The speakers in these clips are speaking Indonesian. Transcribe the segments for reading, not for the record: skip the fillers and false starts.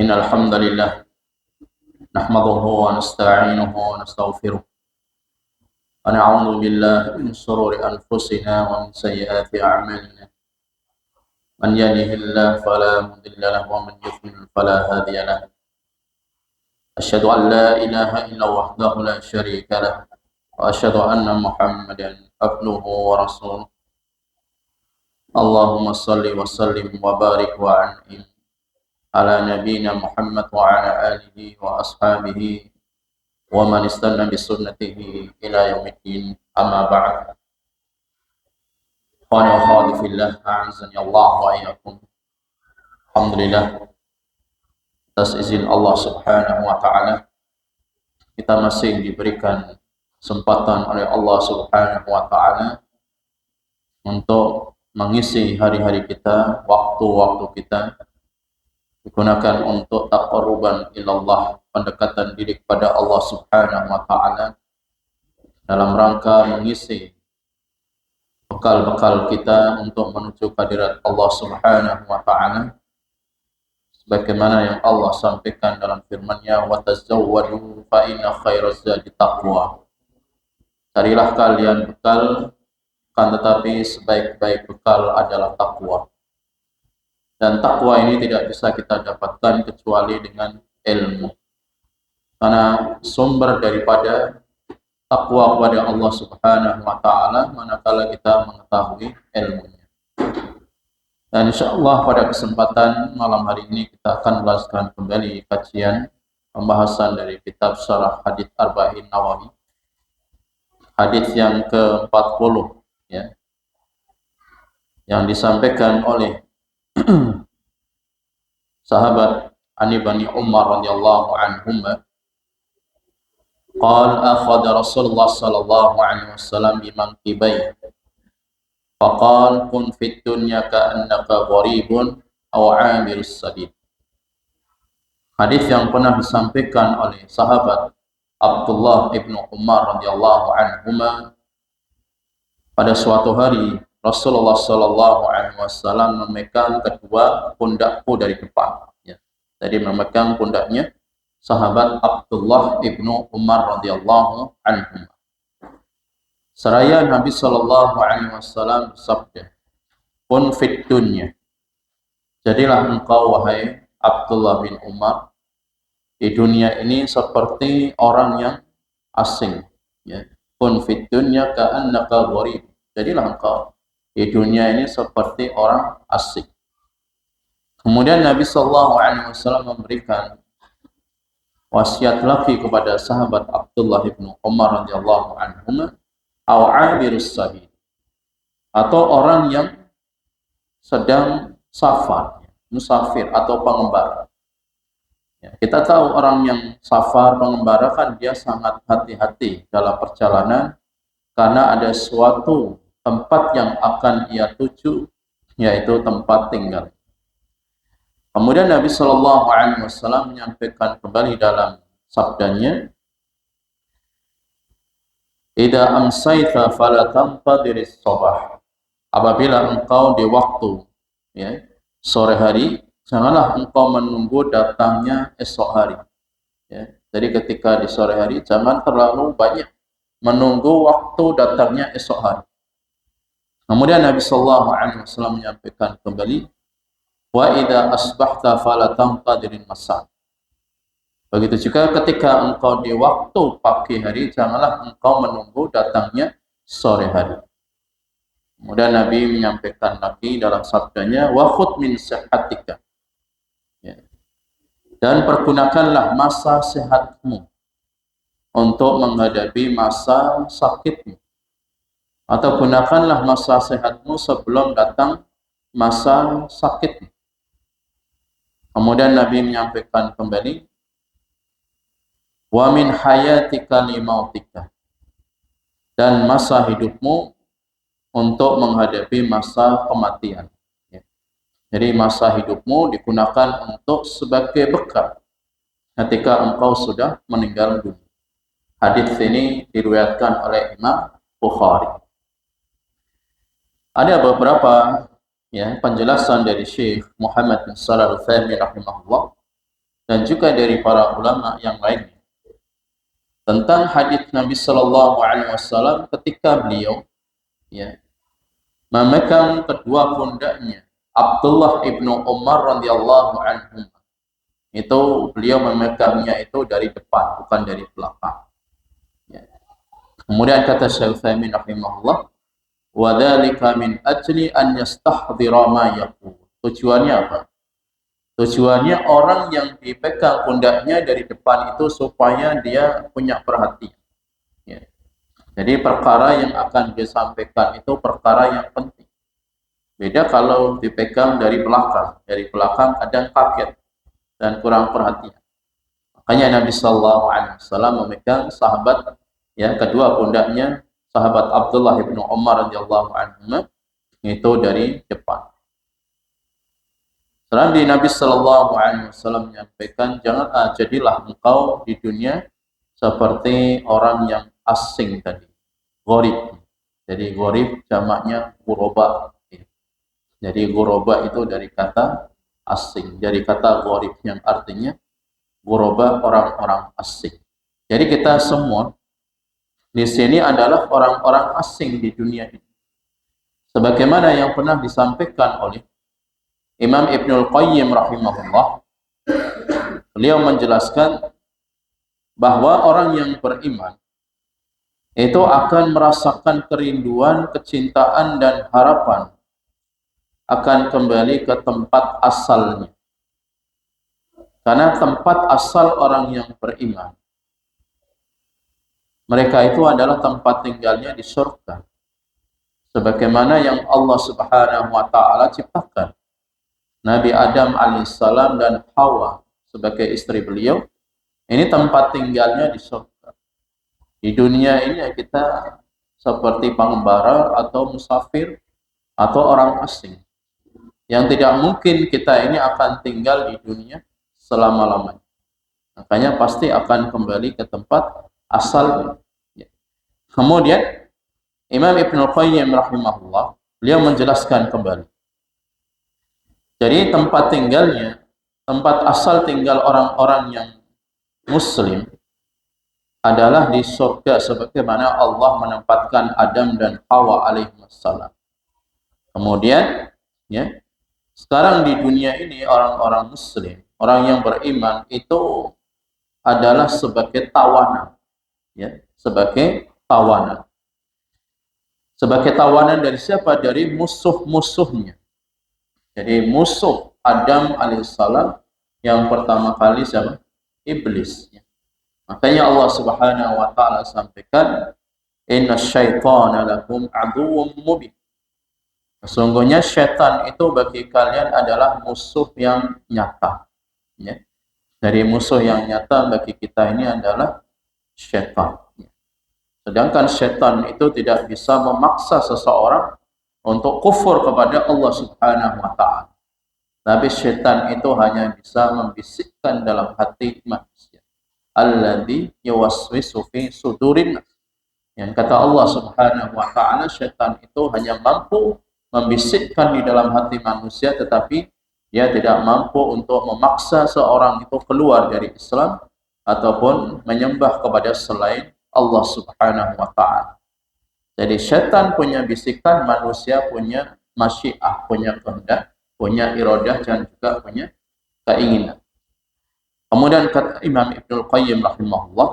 إن الحمد لله نحمده ونستعينه ونستغفره ونعوذ بالله من شرور أنفسنا ومن سيئات أعمالنا من يهده الله فلا مضل له ومن يضلل فلا هادي له أشهد أن لا إله إلا وحده لا شريك له وأشهد أن محمدا عبده ورسوله اللهم صل وسلم وبارك وأنعم على نبينا محمد وعلى آله وأصحابه ومن استنى بسنته إلى يوم الدين أما بعد قال وخالف الله أعزني الله وإياكم. Alhamdulillah, atas izin Allah Subhanahu wa Ta'ala, kita masih diberikan kesempatan oleh Allah Subhanahu wa Ta'ala untuk mengisi hari-hari kita, waktu-waktu kita digunakan untuk taqarruban ilallah, pendekatan diri kepada Allah Subhanahu wa Ta'ala, dalam rangka mengisi bekal-bekal kita untuk menuju kehadirat Allah Subhanahu wa Ta'ala, sebagaimana yang Allah sampaikan dalam firman-Nya, wa tazawwadu fa inna khairaz zadi taqwa. Carilah kalian bekal, kan tetapi sebaik-baik bekal adalah takwa. Dan takwa ini tidak bisa kita dapatkan kecuali dengan ilmu. Karena sumber daripada takwa kepada Allah Subhanahu wa Ta'ala manakala kita mengetahui ilmunya. Dan insyaallah pada kesempatan malam hari ini kita akan melanjutkan kembali kajian pembahasan dari kitab Syarah Hadits Arba'in Nawawi, hadits yang ke-40 ya, yang disampaikan oleh sahabat Ani Bani Umar radhiyallahu anhuma. Qal akhadha Rasulullah sallallahu alaihi wasallam bimankibai faqal kun fid dunya ka'annaka gharibun aw 'amirus sabil. Hadis yang pernah disampaikan oleh sahabat Abdullah ibnu Umar radhiyallahu anhuma, pada suatu hari Rasulullah sallallahu alaihi wasallam memegang kedua pundakku dari depan ya. Jadi memegang pundaknya sahabat Abdullah ibnu Umar radhiyallahu anhu. Seraya Nabi sallallahu alaihi wasallam bersabda, "Kun fid dunya." Jadilah engkau wahai Abdullah bin Umar di dunia ini seperti orang yang asing ya. Kun fid dunya ka'annaka gharib. Jadilah engkau di dunia ini seperti orang asing. Kemudian Nabi sallallahu alaihi wasallam memberikan wasiat lagi kepada sahabat Abdullah bin Umar radhiyallahu anhu, au 'abirus sabil, atau orang yang sedang safar, musafir atau pengembara. Ya, kita tahu orang yang safar, pengembara kan dia sangat hati-hati dalam perjalanan karena ada suatu tempat yang akan ia tuju, yaitu tempat tinggal. Kemudian Nabi Shallallahu Alaihi Wasallam menyampaikan kembali dalam sabdanya, "Idza amsayta fala tantadhiris sabah." Apabila engkau di waktu ya, sore hari, janganlah engkau menunggu datangnya esok hari. Ya, jadi ketika di sore hari jangan terlalu banyak menunggu waktu datangnya esok hari. Kemudian Nabi Shallallahu Alaihi Wasallam menyampaikan kembali, wa idza asbahta fala tanqadirin masa. Begitu juga ketika engkau di waktu pagi hari, janganlah engkau menunggu datangnya sore hari. Kemudian Nabi menyampaikan lagi dalam sabdanya, wa khudh min sihhatika. Ya. Dan pergunakanlah masa sehatmu untuk menghadapi masa sakitmu. Atau gunakanlah masa sehatmu sebelum datang masa sakitmu. Kemudian Nabi menyampaikan kembali, wa min hayatika limautika, dan masa hidupmu untuk menghadapi masa kematian. Ya. Jadi masa hidupmu digunakan untuk sebagai bekal ketika engkau sudah meninggal dunia. Hadis ini diriwayatkan oleh Imam Bukhari. Ada beberapa ya, penjelasan dari Syekh Muhammad bin Shalih Al-Utsaimin rahimahullah dan juga dari para ulama yang lainnya tentang hadis Nabi Sallallahu Alaihi Wasallam ketika beliau ya memegang kedua pundaknya Abdullah ibnu Umar radhiyallahu anhu. Itu beliau memegangnya itu dari depan, bukan dari belakang. Ya. Kemudian kata Syekh Utsaimin rahimahullah, wa dzalika min ajli an yastahdhira ma yaqul. Tujuannya apa? Tujuannya orang yang dipegang pundaknya dari depan itu supaya dia punya perhatian. Ya. Jadi perkara yang akan disampaikan itu perkara yang penting. Beda kalau dipegang dari belakang. Dari belakang kadang kaget dan kurang perhatian. Makanya Nabi Sallallahu Alaihi Wasallam memegang sahabat ya kedua pundaknya sahabat Abdullah bin Umar radhiyallahu anhu itu dari depan. Setelah Nabi Sallallahu Alaihi Wasallam menyampaikan jangan jadilah engkau di dunia seperti orang yang asing tadi, gharib. Jadi gharib jamaknya ghuraba. Jadi ghuraba itu dari kata asing, dari kata gharib yang artinya ghuraba, orang-orang asing. Jadi kita semua di sini adalah orang-orang asing di dunia ini. Sebagaimana yang pernah disampaikan oleh Imam Ibnul Qayyim rahimahullah, beliau menjelaskan bahwa orang yang beriman itu akan merasakan kerinduan, kecintaan dan harapan akan kembali ke tempat asalnya. Karena tempat asal orang yang beriman, mereka itu adalah tempat tinggalnya di surga. Sebagaimana yang Allah Subhanahu wa taala ciptakan Nabi Adam alaihissalam dan Hawa sebagai istri beliau, ini tempat tinggalnya di surga. Di dunia ini kita seperti pengembara atau musafir atau orang asing yang tidak mungkin kita ini akan tinggal di dunia selama-lamanya. Makanya pasti akan kembali ke tempat asalnya. Kemudian Imam Ibnul Qayyim rahimahullah beliau menjelaskan kembali. Jadi tempat tinggalnya, tempat asal tinggal orang-orang yang muslim adalah di surga sebagaimana Allah menempatkan Adam dan Hawa alaihissalam. Kemudian ya, sekarang di dunia ini orang-orang muslim, orang yang beriman itu adalah sebagai tawanan, ya, sebagai tawanan. Sebagai tawanan dari siapa? Dari musuh-musuhnya. Jadi musuh Adam alaihissalam yang pertama kali siapa? Iblis. Makanya Allah Subhanahu wa taala sampaikan, "Inna syaitana lakum aduwwum mubin." Sesungguhnya syaitan itu bagi kalian adalah musuh yang nyata. Ya. Dari musuh yang nyata bagi kita ini adalah syaitan. Sedangkan syaitan itu tidak bisa memaksa seseorang untuk kufur kepada Allah Subhanahu wa taala. Tapi syaitan itu hanya bisa membisikkan dalam hati manusia. Alladzi yuwaswisu fi sudurin nas. Yang kata Allah Subhanahu wa taala, syaitan itu hanya mampu membisikkan di dalam hati manusia, tetapi dia tidak mampu untuk memaksa seorang itu keluar dari Islam ataupun menyembah kepada selain Allah Subhanahu wa taala. Jadi syaitan punya bisikan, manusia punya masyiah, punya kehendak, punya iradah dan juga punya keinginan. Kemudian kata Imam Ibnul Qayyim rahimahullah,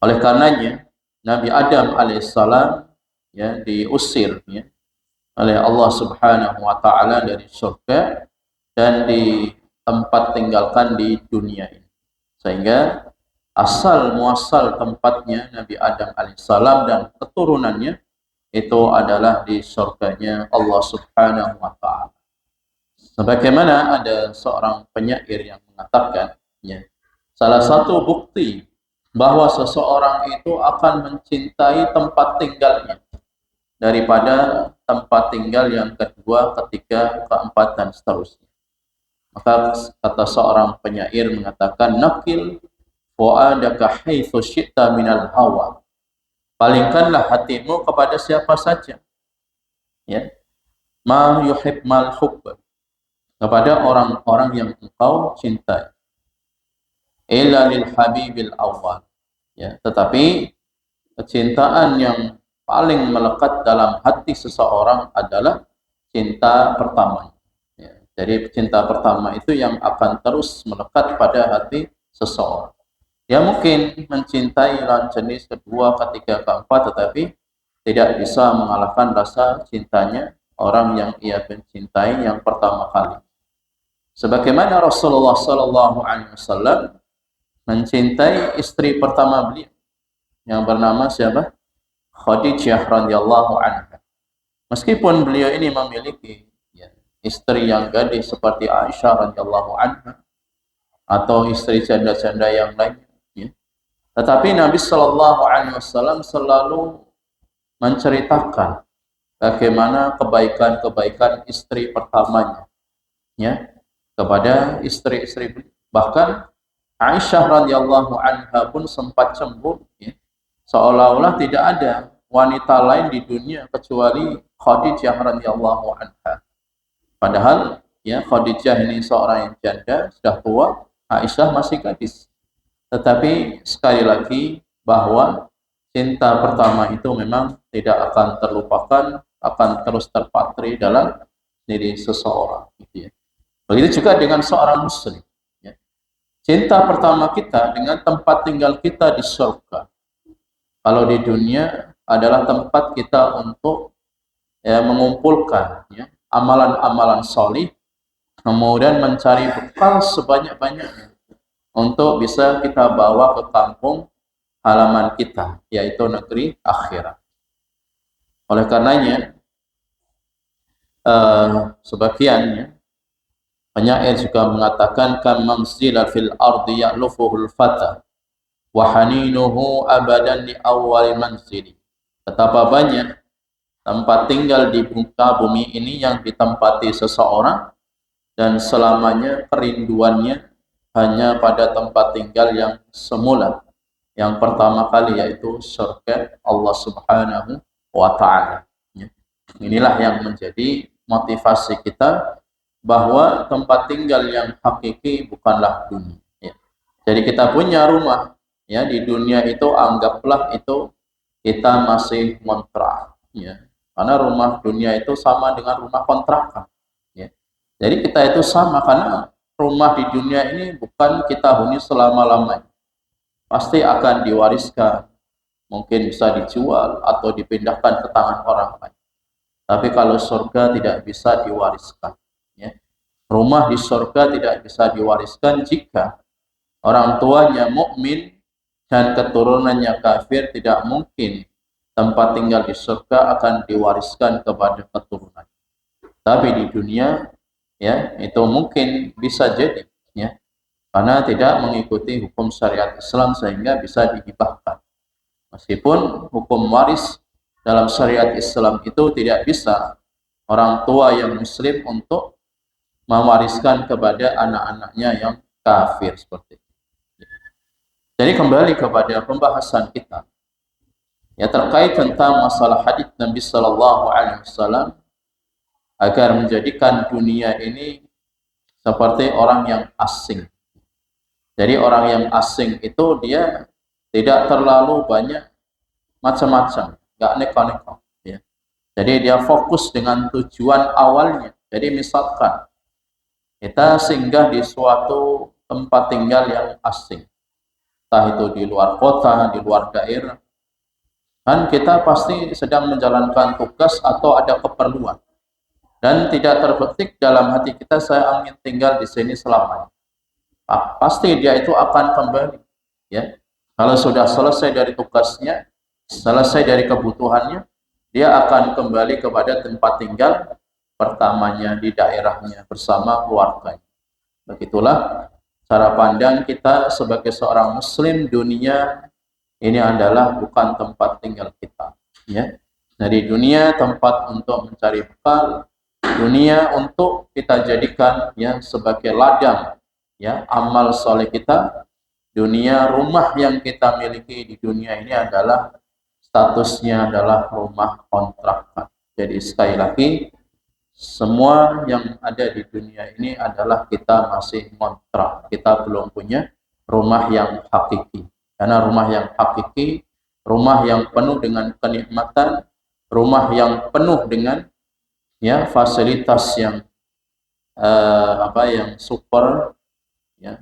oleh karenanya Nabi Adam alaihissalam ya diusir ya oleh Allah Subhanahu wa taala dari surga dan di tempat tinggalkan di dunia ini. Sehingga asal muasal tempatnya Nabi Adam alaihissalam dan keturunannya itu adalah di surganya Allah Subhanahu wa taala. Sebagaimana ada seorang penyair yang mengatakan, ya, salah satu bukti bahwa seseorang itu akan mencintai tempat tinggalnya daripada tempat tinggal yang kedua, ketiga, keempat dan seterusnya. Maka kata seorang penyair mengatakan, nakil fu'adaka haitsu syi'ta minal hawa. Palingkanlah hatimu kepada siapa saja. Ya. ma yuhib mal hubb, kepada orang-orang yang engkau cintai, illa lil habibil awal, ya, tetapi kecintaan yang paling melekat dalam hati seseorang adalah cinta pertama. Ya, jadi cinta pertama itu yang akan terus melekat pada hati seseorang. Dia mungkin mencintai lawan jenis kedua, ketiga, keempat, tetapi tidak bisa mengalahkan rasa cintanya orang yang ia mencintai yang pertama kali. Sebagaimana Rasulullah Sallallahu Alaihi Wasallam mencintai istri pertama beliau yang bernama siapa? Khadijah radhiyallahu anha. Meskipun beliau ini memiliki ya, istri yang gadis seperti Aisyah radhiyallahu anha atau istri janda-janda yang lain, ya, tetapi Nabi Sallallahu Alaihi Wasallam selalu menceritakan bagaimana kebaikan-kebaikan istri pertamanya, ya, kepada istri-istri beliau. Bahkan Aisyah radhiyallahu anha pun sempat cemburu, ya, seolah-olah tidak ada wanita lain di dunia kecuali Khadijah radhiyallahu anha. Padahal ya Khadijah ini seorang yang janda, sudah tua, Aisyah masih gadis. Tetapi sekali lagi bahwa cinta pertama itu memang tidak akan terlupakan, akan terus terpatri dalam diri seseorang, gitu ya. Begitu juga dengan seorang muslim, ya. Cinta pertama kita dengan tempat tinggal kita di surga. Kalau di dunia adalah tempat kita untuk ya, mengumpulkan ya, amalan-amalan solih, kemudian mencari bekal sebanyak-banyaknya untuk bisa kita bawa ke kampung halaman kita, yaitu negeri akhirat. Oleh karenanya, sebagiannya penyair juga mengatakan kam manzila fil ardi ya'lufuhul fata wa haninuhu abadan li awwal manzili. Betapa banyak tempat tinggal di muka bumi ini yang ditempati seseorang dan selamanya kerinduannya hanya pada tempat tinggal yang semula, yang pertama kali, yaitu surga Allah Subhanahu wa ta'ala. Inilah yang menjadi motivasi kita bahwa tempat tinggal yang hakiki bukanlah dunia. Jadi kita punya rumah ya di dunia itu, anggaplah itu kita masih kontrak, ya. Karena rumah dunia itu sama dengan rumah kontrakan, ya. Jadi kita itu sama, karena rumah di dunia ini bukan kita huni selama-lamanya, pasti akan diwariskan, mungkin bisa dijual atau dipindahkan ke tangan orang lain. Tapi kalau surga tidak bisa diwariskan, ya. Rumah di surga tidak bisa diwariskan jika orang tuanya mukmin dan keturunannya kafir, tidak mungkin tempat tinggal di surga akan diwariskan kepada keturunan. Tapi di dunia ya itu mungkin bisa jadi, ya, karena tidak mengikuti hukum syariat Islam sehingga bisa dihibahkan. Meskipun hukum waris dalam syariat Islam itu tidak bisa orang tua yang muslim untuk mewariskan kepada anak-anaknya yang kafir seperti itu. Jadi kembali kepada pembahasan kita ya terkait tentang masalah hadis Nabi Sallallahu Alaihi Wasallam agar menjadikan dunia ini seperti orang yang asing. Jadi orang yang asing itu dia tidak terlalu banyak macam-macam, nggak neko-neko. Ya. Jadi dia fokus dengan tujuan awalnya. Jadi misalkan kita singgah di suatu tempat tinggal yang asing, entah itu di luar kota, di luar daerah, kan kita pasti sedang menjalankan tugas atau ada keperluan, dan tidak terbetik dalam hati kita saya ingin tinggal di sini selamanya. Pasti dia itu akan kembali, ya. Kalau sudah selesai dari tugasnya, selesai dari kebutuhannya, dia akan kembali kepada tempat tinggal pertamanya di daerahnya bersama keluarganya. Begitulah cara pandang kita sebagai seorang muslim. Dunia ini adalah bukan tempat tinggal kita, ya. Dari dunia tempat untuk mencari bekal, dunia untuk kita jadikan ya sebagai ladang ya amal soleh kita. Dunia rumah yang kita miliki di dunia ini adalah statusnya adalah rumah kontrakan. Jadi sekali lagi semua yang ada di dunia ini adalah kita masih ngontrak, kita belum punya rumah yang hakiki. Karena rumah yang hakiki, rumah yang penuh dengan kenikmatan, rumah yang penuh dengan fasilitas yang yang super,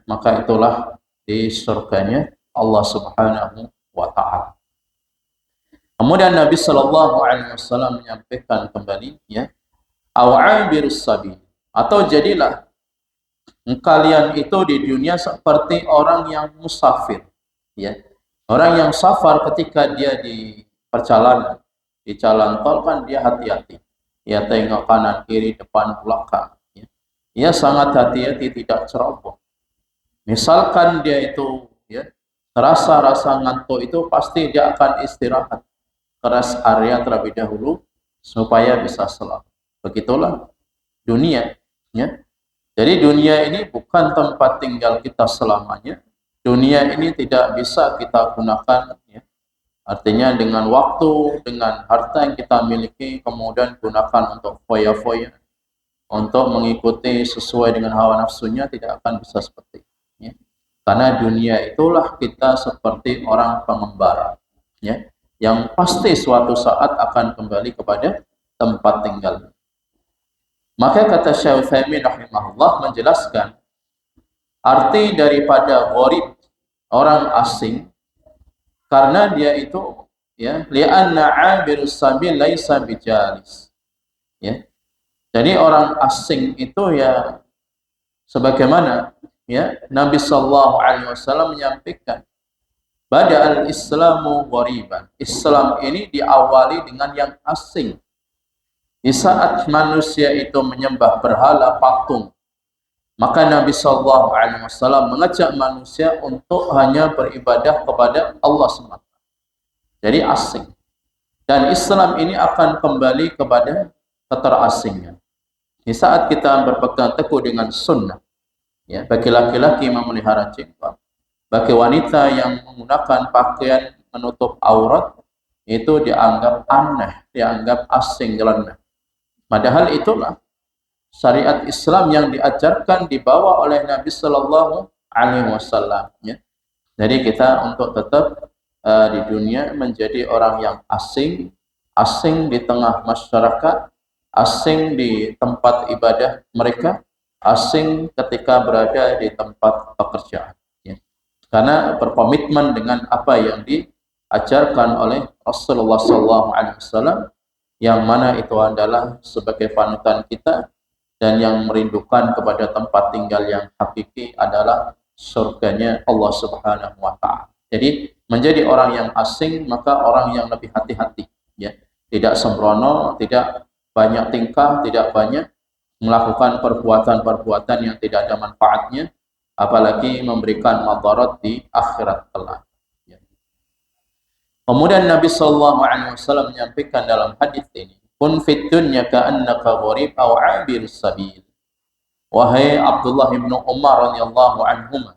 maka itulah di surganya Allah Subhanahu wa taala. Kemudian Nabi Shallallahu alaihi wasallam menyampaikan kembali, aw'abirus sabil, atau jadilah kalian itu di dunia seperti orang yang musafir, orang yang safar ketika dia di perjalanan, di jalan tol kan dia hati-hati, tengok kanan kiri depan belakang, ia sangat hati-hati tidak ceroboh. Misalkan dia itu rasa ngantuk, itu pasti dia akan istirahat ke rest area terlebih dahulu supaya bisa selamat. Begitulah dunia, Jadi dunia ini bukan tempat tinggal kita selamanya. Dunia ini tidak bisa kita gunakan, artinya dengan waktu, dengan harta yang kita miliki, kemudian gunakan untuk foya-foya, untuk mengikuti sesuai dengan hawa nafsunya, tidak akan bisa seperti itu. Karena dunia itulah kita seperti orang pengembara, yang pasti suatu saat akan kembali kepada tempat tinggal. Maka kata Syekh Utsaimin rahimahullah menjelaskan arti daripada gharib, orang asing, karena dia itu li'anna 'abirus sabil laisa bijalis. Jadi orang asing itu sebagaimana Nabi sallallahu alaihi wasallam menyampaikan, bada'al islamu ghariban. Islam ini diawali dengan yang asing. Di saat manusia itu menyembah berhala patung, maka Nabi sallallahu alaihi wasallam mengajak manusia untuk hanya beribadah kepada Allah semata. Jadi asing. Dan Islam ini akan kembali kepada keterasingan. Di saat kita berpegang teguh dengan sunnah, bagi laki-laki memelihara jenggot, bagi wanita yang menggunakan pakaian menutup aurat, itu dianggap aneh, dianggap asing, nyeleneh. Padahal itulah syariat Islam yang diajarkan, dibawa oleh Nabi Sallallahu Alaihi Wasallam. Jadi kita untuk tetap di dunia menjadi orang yang asing, asing di tengah masyarakat, asing di tempat ibadah mereka, asing ketika berada di tempat pekerjaan. Karena berkomitmen dengan apa yang diajarkan oleh Rasulullah Sallallahu Alaihi Wasallam, yang mana itu adalah sebagai panutan kita, dan yang merindukan kepada tempat tinggal yang hakiki adalah surganya Allah Subhanahu wa taala. Jadi menjadi orang yang asing, maka orang yang lebih hati-hati, tidak sembrono, tidak banyak tingkah, tidak banyak melakukan perbuatan-perbuatan yang tidak ada manfaatnya, apalagi memberikan madarat di akhirat kelak. Kemudian Nabi sallallahu alaihi wasallam menyampaikan dalam hadis ini, kun fid dunya ka'annaka gharib aw 'abirus sabil. Wahai Abdullah bin Umar radhiyallahu anhuma,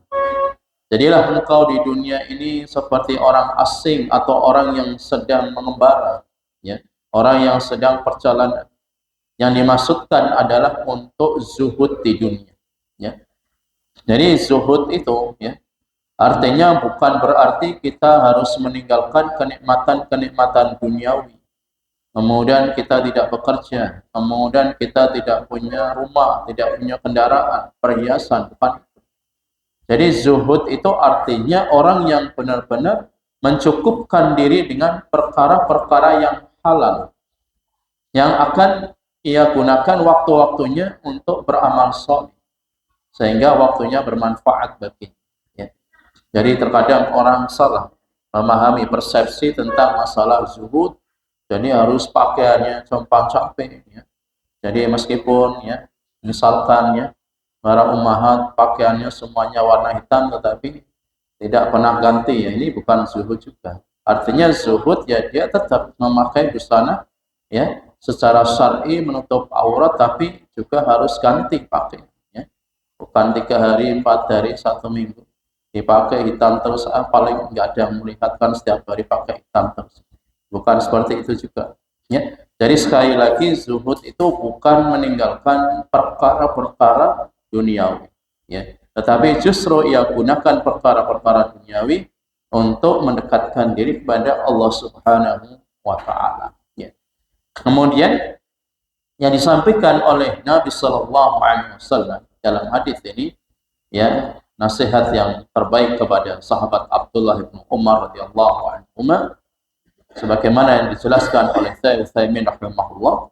jadilah engkau di dunia ini seperti orang asing atau orang yang sedang mengembara, orang yang sedang perjalanan. Yang dimaksudkan adalah untuk zuhud di dunia. Jadi zuhud itu artinya bukan berarti kita harus meninggalkan kenikmatan-kenikmatan duniawi. Kemudian kita tidak bekerja, kemudian kita tidak punya rumah, tidak punya kendaraan, perhiasan, bukan itu. Jadi zuhud itu artinya orang yang benar-benar mencukupkan diri dengan perkara-perkara yang halal, yang akan ia gunakan waktu-waktunya untuk beramal saleh, sehingga waktunya bermanfaat bagi. Jadi terkadang orang salah memahami persepsi tentang masalah zuhud. Jadi harus pakaiannya compang-camping. Jadi meskipun misalkan para ummahat pakaiannya semuanya warna hitam, tetapi tidak pernah ganti, ini bukan zuhud juga. Artinya zuhud dia tetap memakai busana secara syar'i menutup aurat, tapi juga harus ganti pakai. Bukan 3 hari, 4 hari, 1 minggu dipakai hitam terus, paling nggak ada yang melihatkan setiap hari pakai hitam terus. Bukan seperti itu juga. Jadi sekali lagi zuhud itu bukan meninggalkan perkara-perkara duniawi, ya. Tetapi justru ia gunakan perkara-perkara duniawi untuk mendekatkan diri kepada Allah Subhanahu wa taala, ya. Kemudian yang disampaikan oleh Nabi sallallahu alaihi wasallam dalam hadis ini, ya, nasihat yang terbaik kepada sahabat Abdullah bin Umar radhiyallahu anhu, sebagaimana yang dijelaskan oleh Syekh Utsaimin rahimahullah,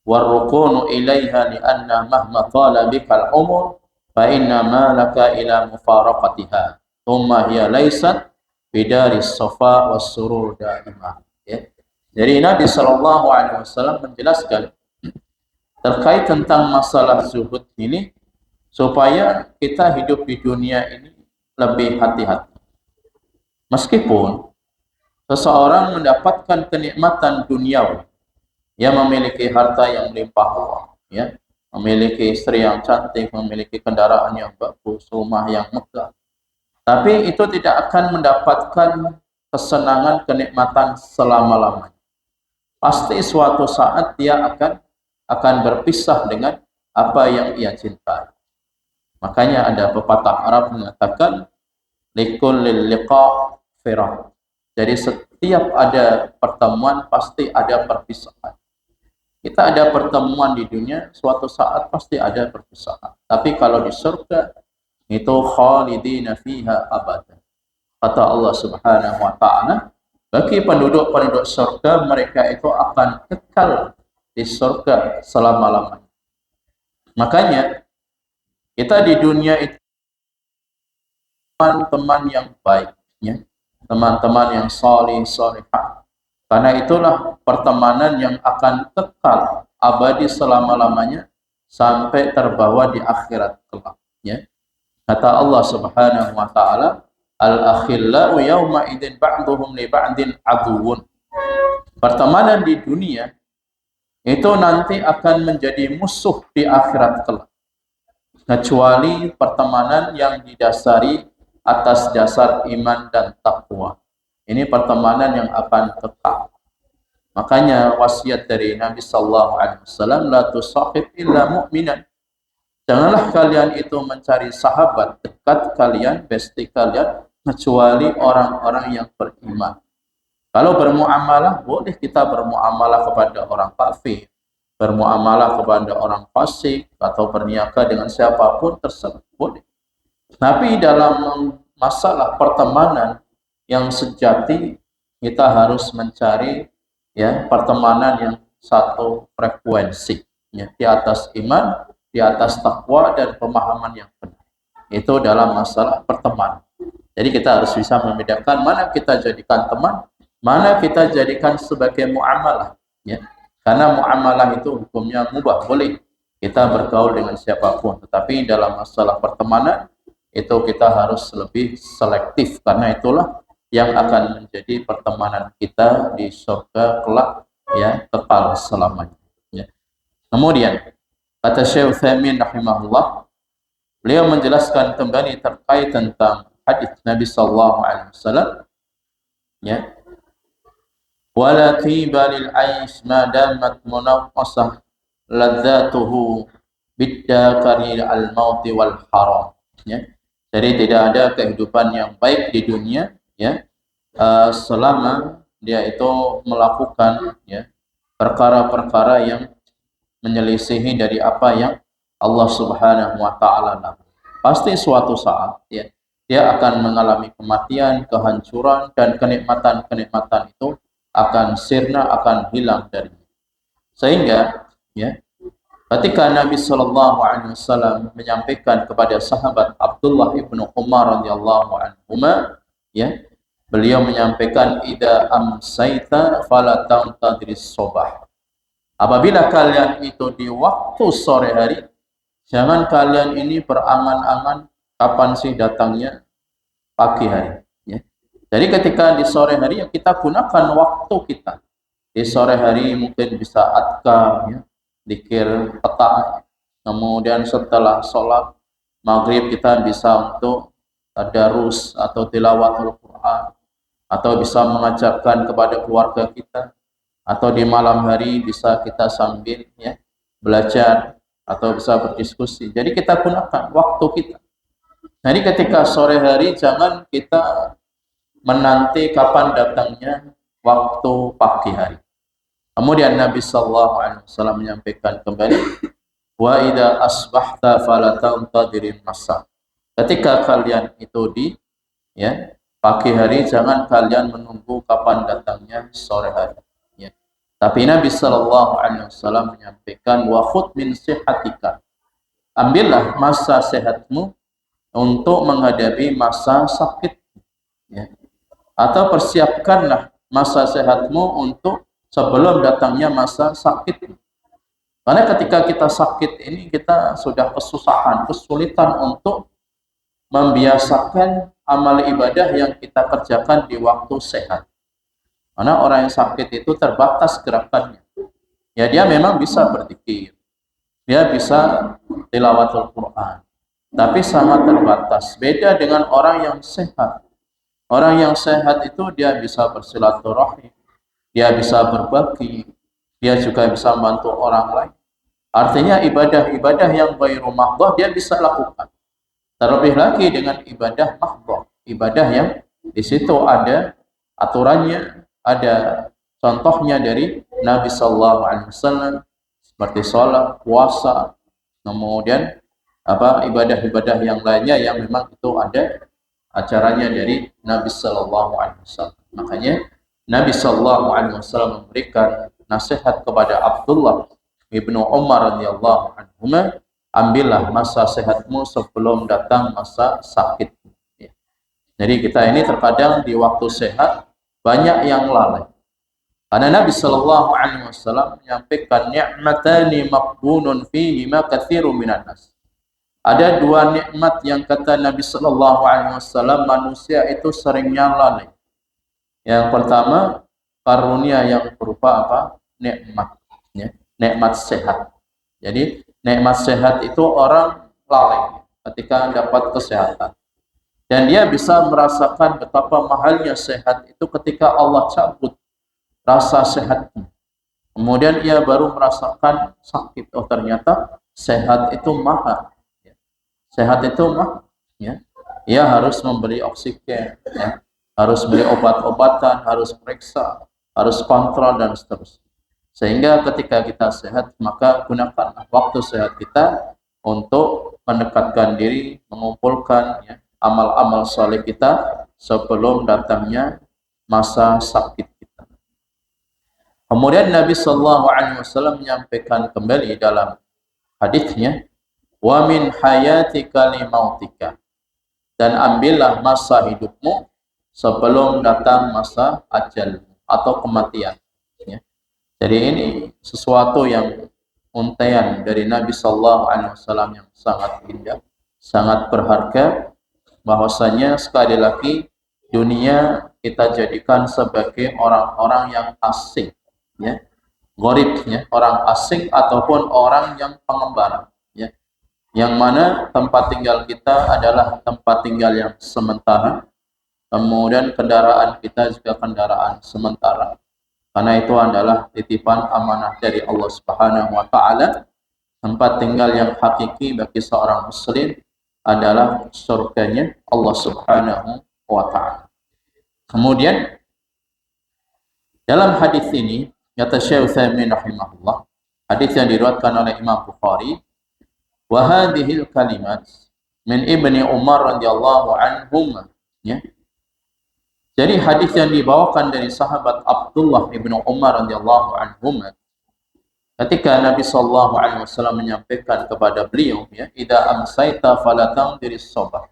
warrukunu ilaiha lianna mahma tala bikal umur fa inna ma laka ila mufaraqatiha thumma hiya laysat bidaris safa was surur daimah, ya. Jadi Nabi sallallahu alaihi wasallam menjelaskan terkait tentang masalah zuhud ini supaya kita hidup di dunia ini lebih hati-hati. Meskipun seseorang mendapatkan kenikmatan duniawi, ia memiliki harta yang melimpah ruah, ya, memiliki istri yang cantik, memiliki kendaraan yang bagus, rumah yang megah, tapi itu tidak akan mendapatkan kesenangan, kenikmatan selama-lamanya. Pasti suatu saat dia akan berpisah dengan apa yang ia cintai. Makanya ada pepatah Arab mengatakan likullil liqa firaq. Jadi setiap ada pertemuan pasti ada perpisahan. Kita ada pertemuan di dunia, suatu saat pasti ada perpisahan. Tapi kalau di surga itu khalidina fiha abada. Kata Allah Subhanahu wa taala, bagi penduduk-penduduk surga mereka itu akan kekal di surga selama-lamanya. Makanya kita di dunia itu teman-teman yang baik, ya, teman-teman yang salih salihah. Karena itulah pertemanan yang akan kekal abadi selama-lamanya sampai terbawa di akhirat kelak, ya. Kata Allah Subhanahu wa taala, al-akhillau yauma idzin ba'dhum li ba'din aduwwun. Pertemanan di dunia itu nanti akan menjadi musuh di akhirat kelak, kecuali pertemanan yang didasari atas dasar iman dan takwa. Ini pertemanan yang akan kekal. Makanya wasiat dari Nabi sallallahu alaihi wasallam, la tusahib illa mu'minan. Janganlah kalian itu mencari sahabat dekat kalian, bestie kalian, kecuali orang-orang yang beriman. Kalau bermuamalah, boleh kita bermuamalah kepada orang kafir, bermuamalah kepada orang fasik, atau berniaga dengan siapapun terserah, boleh. Tapi dalam masalah pertemanan yang sejati, kita harus mencari, ya, pertemanan yang satu frekuensi, ya, di atas iman, di atas takwa dan pemahaman yang benar. Itu dalam masalah pertemanan. Jadi kita harus bisa membedakan mana kita jadikan teman, mana kita jadikan sebagai muamalah, ya. Karena muamalah itu hukumnya mubah, boleh kita bergaul dengan siapapun. Tetapi dalam masalah pertemanan itu kita harus lebih selektif, karena itulah yang akan menjadi pertemanan kita di surga kelak, ya, kekal selamanya, ya. Kemudian kata Syekh Utsaimin rahimahullah, beliau menjelaskan kembali terkait tentang hadis Nabi sallallahu alaihi wasallam, ya, wala tiba lil aish ma damat munaqqasah ladzatuhu biddakari al maut wal haram, ya. Jadi tidak ada kehidupan yang baik di dunia, ya, selama dia itu melakukan, ya, perkara-perkara yang menyelisihi dari apa yang Allah Subhanahu wa taala lakukan. Pasti suatu saat, ya, dia akan mengalami kematian, kehancuran, dan kenikmatan-kenikmatan itu akan sirna, akan hilang darinya. Sehingga, ya, ketika Nabi sallallahu alaihi wasallam menyampaikan kepada sahabat Abdullah ibnu Umar radhiyallahu anhu, ya, beliau menyampaikan, idza amsayta fala tantadris subah. Apabila kalian itu di waktu sore hari, jangan kalian ini berangan-angan kapan sih datangnya pagi hari, ya. Jadi ketika di sore hari, ya, kita gunakan waktu kita. Di sore hari mungkin bisa adkar, ya, dzikir petang. Kemudian setelah sholat maghrib kita bisa untuk tadarus atau tilawatul Quran, atau bisa mengajarkan kepada keluarga kita, atau di malam hari bisa kita sambil ya belajar atau bisa berdiskusi. Jadi kita gunakan waktu kita. Jadi ketika sore hari jangan kita menanti kapan datangnya waktu pagi hari. Kemudian Nabi sallallahu alaihi wasallam menyampaikan kembali, wa idza asbahta fala tantadirin masa. Ketika kalian itu di ya pagi hari jangan kalian menunggu kapan datangnya sore hari. Ya. Tapi Nabi sallallahu alaihi wasallam menyampaikan wa khudh min sihatika. Ambillah masa sehatmu untuk menghadapi masa sakit. Ya. Atau persiapkanlah masa sehatmu untuk sebelum datangnya masa sakit. Karena ketika kita sakit ini kita sudah kesusahan, kesulitan untuk membiasakan amal ibadah yang kita kerjakan di waktu sehat. Karena orang yang sakit itu terbatas gerakannya. Ya dia memang bisa berzikir, dia bisa tilawatul Quran, tapi sangat terbatas. Beda dengan orang yang sehat. Orang yang sehat itu dia bisa bersilaturahim, dia bisa berbagi, dia juga bisa membantu orang lain. Artinya ibadah-ibadah yang ghairu mahdhah dia bisa lakukan. Terlebih lagi dengan ibadah mahdhah, ibadah yang di situ ada aturannya, ada contohnya dari Nabi sallallahu alaihi wasallam seperti salat, puasa, kemudian ibadah-ibadah yang lainnya yang memang itu ada acaranya dari Nabi sallallahu alaihi wasallam. Makanya Nabi sallallahu alaihi wasallam memberikan nasihat kepada Abdullah ibnu Umar radhiyallahu anhuma, ambillah masa sehatmu sebelum datang masa sakit. Ya. Jadi kita ini terkadang di waktu sehat banyak yang lalai. Karena Nabi sallallahu alaihi wasallam menyampaikan ni'matani maqbunun fihi ma katsirun minan nas. Ada dua nikmat yang kata Nabi sallallahu alaihi wasallam manusia itu seringnya lalai. Yang pertama karunia yang berupa apa? Nikmat, ya. Nikmat sehat. Jadi nikmat sehat itu orang lalai ketika dapat kesehatan. Dan dia bisa merasakan betapa mahalnya sehat itu ketika Allah cabut rasa sehatnya. Kemudian ia baru merasakan sakit. Oh ternyata sehat itu mahal. Sehat itu mahal. Ya. Ia harus membeli oksigen, ya. Harus beli obat-obatan, harus periksa, harus kontrol dan seterusnya. Sehingga ketika kita sehat, maka gunakanlah waktu sehat kita untuk mendekatkan diri, mengumpulkan ya, amal-amal saleh kita sebelum datangnya masa sakit kita. Kemudian Nabi sallallahu alaihi wasallam menyampaikan kembali dalam hadisnya, wa min hayatika li mautika, dan ambillah masa hidupmu sebelum datang masa ajal atau kematian. Ya. Jadi ini sesuatu yang untaian dari Nabi sallallahu alaihi wasallam yang sangat indah, sangat berharga, bahwasanya sekali lagi dunia kita jadikan sebagai orang-orang yang asing, ya. Gharib, ya, orang asing ataupun orang yang pengembara, ya. Yang mana tempat tinggal kita adalah tempat tinggal yang sementara. Kemudian kendaraan kita juga kendaraan sementara. Karena itu adalah titipan amanah dari Allah Subhanahu wa taala. Tempat tinggal yang hakiki bagi seorang muslim adalah surganya Allah Subhanahu wa taala. Kemudian dalam hadis ini kata Syekh Utsaimin rahimahullah, hadis yang diriwayatkan oleh Imam Bukhari, wa hadhil kalimat min Ibni Umar radhiyallahu anhum, ya. Jadi hadis yang dibawakan dari sahabat Abdullah ibnu Umar radhiyallahu anhum, ketika Nabi sallallahu alaihi wasallam menyampaikan kepada beliau, ya, idza amsayta fala tandiris sabah.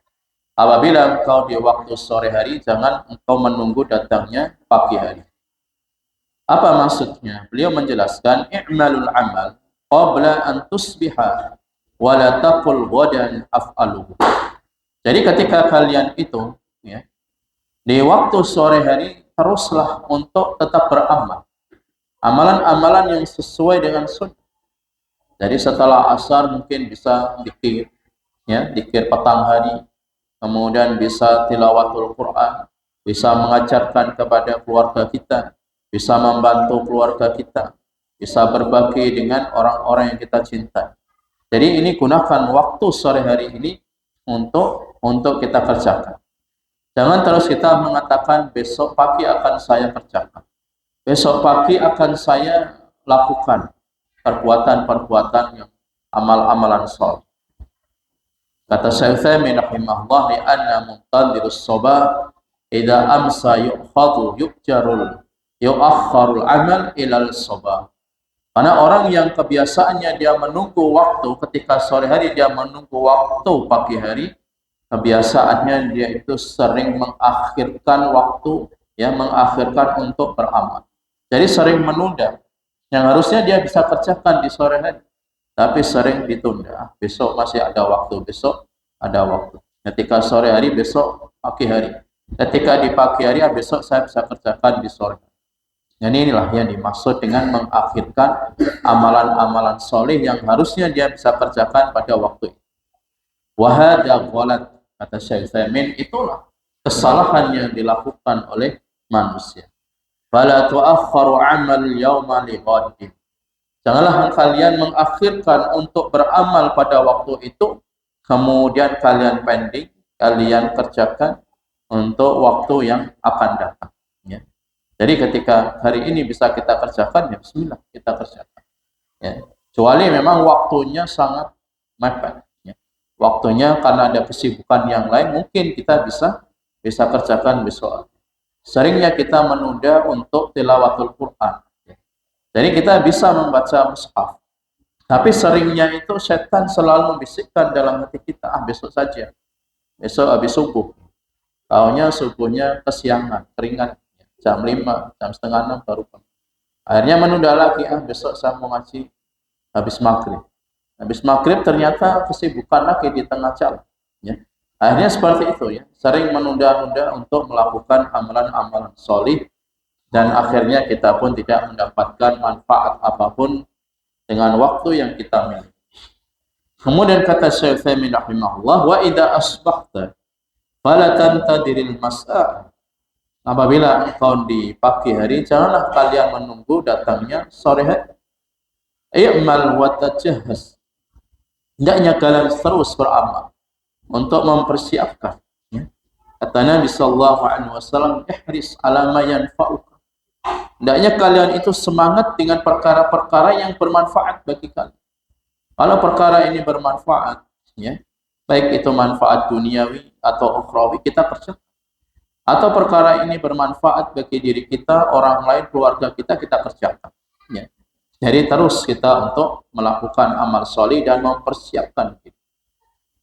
Apabila engkau di waktu sore hari, jangan engkau menunggu datangnya pagi hari. Apa maksudnya? Beliau menjelaskan, i'malul amal qabla an tusbiha wa la taqul ghadan af'aluhu. Jadi ketika kalian itu, ya, di waktu sore hari teruslah untuk tetap beramal. Amalan-amalan yang sesuai dengan sunnah. Jadi setelah asar mungkin bisa zikir, ya, zikir petang hari. Kemudian bisa tilawatul Quran, bisa mengajarkan kepada keluarga kita, bisa membantu keluarga kita, bisa berbagi dengan orang-orang yang kita cintai. Jadi ini gunakan waktu sore hari ini untuk kita kerjakan. Jangan terus kita mengatakan besok pagi akan saya kerjakan. Besok pagi akan saya lakukan perbuatan-perbuatan yang amal-amalan saleh. Kata Syekh Utsaimin rahimahullah, li anna muqaddirus sabah idza amsa yu'akharul amal ilal sabah. Karena orang yang kebiasaannya dia menunggu waktu ketika sore hari, dia menunggu waktu pagi hari, kebiasaannya dia itu sering mengakhirkan waktu, ya, mengakhirkan untuk beramal. Jadi sering menunda. Yang harusnya dia bisa kerjakan di sore hari, tapi sering ditunda. Besok masih ada waktu, besok ada waktu. Ketika sore hari, besok pagi hari. Ketika di pagi hari, besok saya bisa kerjakan di sore hari. Dan inilah yang dimaksud dengan mengakhirkan amalan-amalan soleh yang harusnya dia bisa kerjakan pada waktu itu. Wahada ghalat, kata Syekh Utsaimin, itulah kesalahan yang dilakukan oleh manusia. Fala tu'akhkharu 'amal yauma li ghadin. Janganlah kalian mengakhirkan untuk beramal pada waktu itu, kemudian kalian pending, kalian kerjakan untuk waktu yang akan datang. Ya. Jadi ketika hari ini bisa kita kerjakan, ya bismillah kita kerjakan. Ya. Kecuali memang waktunya sangat mepet. Ya. Waktunya karena ada kesibukan yang lain, mungkin kita bisa kerjakan besok. Seringnya kita menunda untuk tilawatul Quran. Ya. Jadi kita bisa membaca mushaf. Tapi seringnya itu setan selalu membisikkan dalam hati kita, besok saja. Besok habis subuh. Taunya subuhnya kesiangan, keringat. Jam 5, jam setengah 6 baru pulang. Akhirnya menunda lagi, besok saya mau ngaji habis maghrib. Habis maghrib ternyata kesibukan lagi di tengah jalan. Ya. Akhirnya seperti itu, ya, sering menunda-nunda untuk melakukan amalan-amalan solih, dan akhirnya kita pun tidak mendapatkan manfaat apapun dengan waktu yang kita miliki. Kemudian kata Syekh Utsaimin rahimahullah, wa idza asbahta fala tantadiril mas'a. Apabila engkau di pagi hari, janganlah kalian menunggu datangnya sore hari. I'mal wa tajahhaz. Hendaknya kalian terus beramal untuk mempersiapkan. Ya. Kata Nabi sallallahu alaihi wasallam, ihris ala ma yanfa'uka. Hendaknya kalian itu semangat dengan perkara-perkara yang bermanfaat bagi kalian. Kalau perkara ini bermanfaat, ya, baik itu manfaat duniawi atau ukhrawi, kita kerjakan. Atau perkara ini bermanfaat bagi diri kita, orang lain, keluarga kita kerjakan. Ya. Jadi terus kita untuk melakukan amal soleh dan mempersiapkan kita.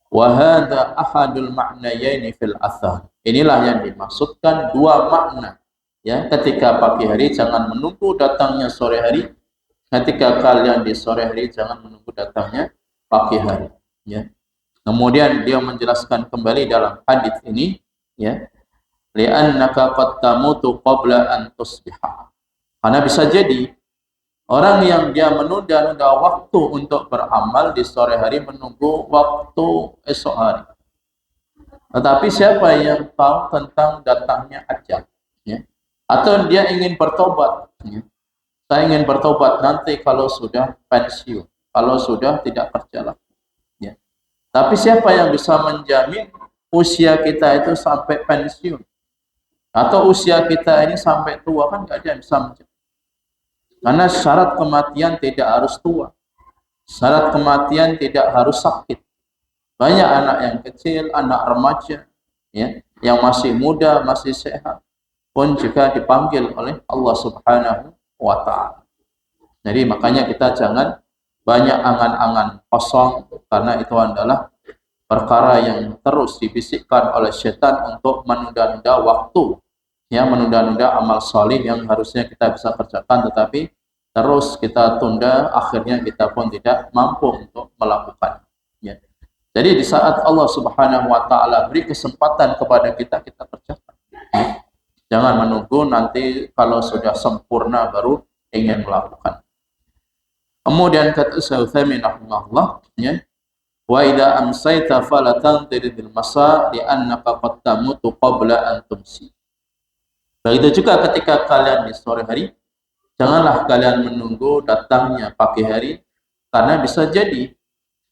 Wahada ahadul ma'nayaini fil athar. Inilah yang dimaksudkan dua makna. Ya, ketika pagi hari jangan menunggu datangnya sore hari. Ketika kalian di sore hari jangan menunggu datangnya pagi hari. Ya. Kemudian dia menjelaskan kembali dalam hadis ini, ya. Li'annaka qad tamutu qabla an tusbiha. Karena bisa jadi orang yang dia menunda-nunda waktu untuk beramal di sore hari menunggu waktu esok hari. Tetapi siapa yang tahu tentang datangnya ajal, ya? Atau dia ingin bertobat, ya? Saya ingin bertobat nanti kalau sudah pensiun, kalau sudah tidak kerja lagi. Ya. Tapi siapa yang bisa menjamin usia kita itu sampai pensiun? Atau usia kita ini sampai tua, kan tidak ada yang bisa menjamin. Karena syarat kematian tidak harus tua. Syarat kematian tidak harus sakit. Banyak anak yang kecil, anak remaja, ya, yang masih muda, masih sehat, pun juga dipanggil oleh Allah Subhanahu wa ta'ala. Jadi makanya kita jangan banyak angan-angan kosong, karena itu adalah perkara yang terus dibisikkan oleh setan untuk menunda-nunda waktu, ya, menunda-nunda amal salih yang harusnya kita bisa kerjakan, tetapi terus kita tunda, akhirnya kita pun tidak mampu untuk melakukan. Ya. Jadi di saat Allah Subhanahu wa ta'ala beri kesempatan kepada kita, kita kerjakan. Ya. Jangan menunggu nanti kalau sudah sempurna baru ingin melakukan. Kemudian kata Syekh Utsaimin rahimahullah, ya, wa idza amsayta fala tantiridil masa li'annaka qad tamutu qabla an tumsi. Begitu juga ketika kalian di sore hari, janganlah kalian menunggu datangnya pagi hari, karena bisa jadi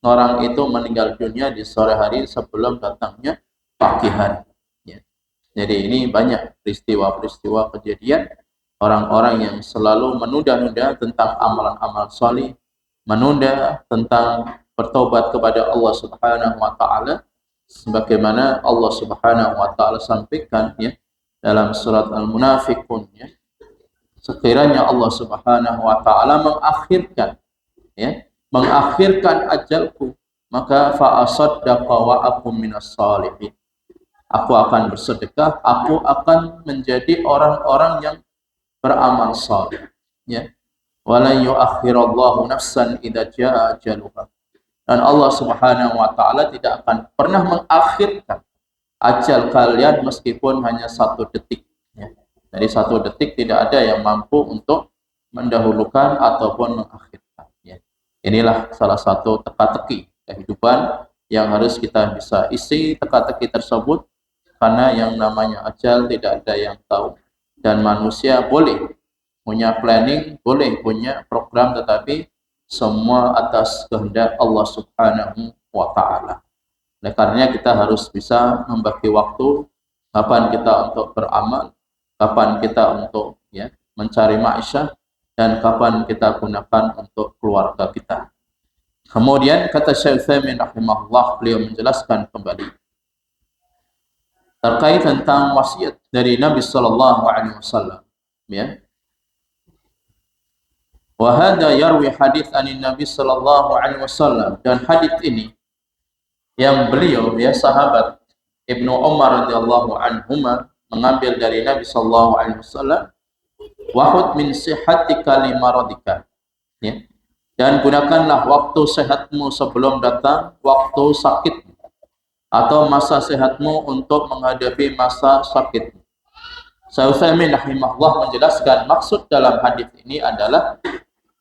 orang itu meninggal dunia di sore hari sebelum datangnya pagi hari. Ya. Jadi ini banyak peristiwa-peristiwa kejadian orang-orang yang selalu menunda-nunda tentang amalan-amal salih, menunda tentang bertobat kepada Allah Subhanahu wa taala, sebagaimana Allah Subhanahu wa taala sampaikan ya dalam surat Al-Munafiqun ya. Sekiranya Allah Subhanahu wa taala mengakhirkan ya, mengakhirkan ajalku, maka fa asaddaqa wa akum minas salihin. Aku akan bersedekah, aku akan menjadi orang-orang yang beramal saleh ya. Wala yuakhirallahu nafsan idza jaa ajaluha. Dan Allah Subhanahu wa taala tidak akan pernah mengakhirkan ajal kalian meskipun hanya 1 detik ya. Dari 1 detik tidak ada yang mampu untuk mendahulukan ataupun mengakhirkan ya. Inilah salah satu teka-teki kehidupan yang harus kita bisa isi teka-teki tersebut, karena yang namanya ajal tidak ada yang tahu, dan manusia boleh punya planning, boleh punya program, tetapi semua atas kehendak Allah Subhanahu wa taala. Oleh karenanya kita harus bisa membagi waktu, kapan kita untuk beramal, kapan kita untuk ya mencari ma'isyah, dan kapan kita gunakan untuk keluarga kita. Kemudian kata Syekh Utsaimin rahimahullah, beliau menjelaskan kembali terkait tentang wasiat dari Nabi sallallahu alaihi wasallam ya. Wa hadza yarwi hadits anin Nabi sallallahu alaihi wasallam, dan hadits ini yang beliau ya sahabat Ibnu Umar radhiyallahu anhuma mengambil dari Nabi sallallahu alaihi wasallam, wahud min sihhatika limaradika ya. Dan gunakanlah waktu sehatmu sebelum datang waktu sakit, atau masa sehatmu untuk menghadapi masa sakit. Syekh Utsaimin rahimahullah menjelaskan maksud dalam hadis ini adalah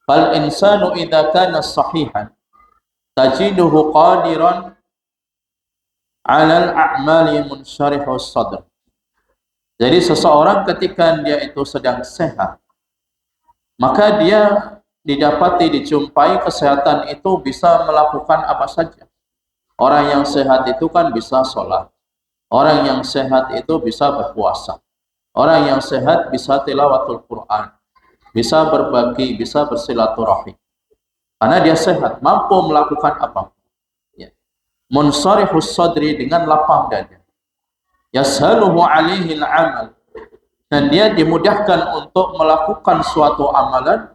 fal insanu idza kana sahihan tajiduhu qadiran 'alal a'mali munsyarihus sadr. Jadi seseorang ketika dia itu sedang sehat, maka dia didapati, dijumpai kesehatan itu bisa melakukan apa saja. Orang yang sehat itu kan bisa sholat, orang yang sehat itu bisa berpuasa, orang yang sehat bisa tilawatul Quran, bisa berbagi, bisa bersilaturahim, karena dia sehat, mampu melakukan apa. Ya. Munsharihus sadri, dengan lapang dada. Yashaluhu alaihi al-amal, dan dia dimudahkan untuk melakukan suatu amalan,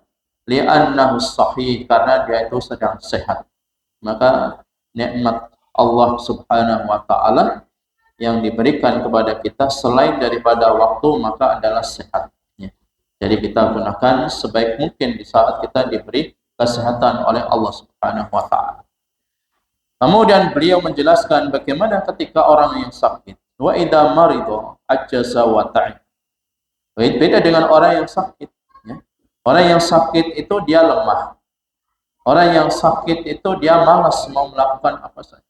li'annahu sahih, karena dia itu sedang sehat. Maka nikmat Allah Subhanahu wa taala yang diberikan kepada kita selain daripada waktu, maka adalah sehat. Jadi kita gunakan sebaik mungkin di saat kita diberi kesehatan oleh Allah Subhanahu wa taala. Kemudian beliau menjelaskan bagaimana ketika orang yang sakit, wa idza marida ajza wa ta'ib. Beda dengan orang yang sakit ya. Orang yang sakit itu dia lemah. Orang yang sakit itu dia malas mau melakukan apa saja.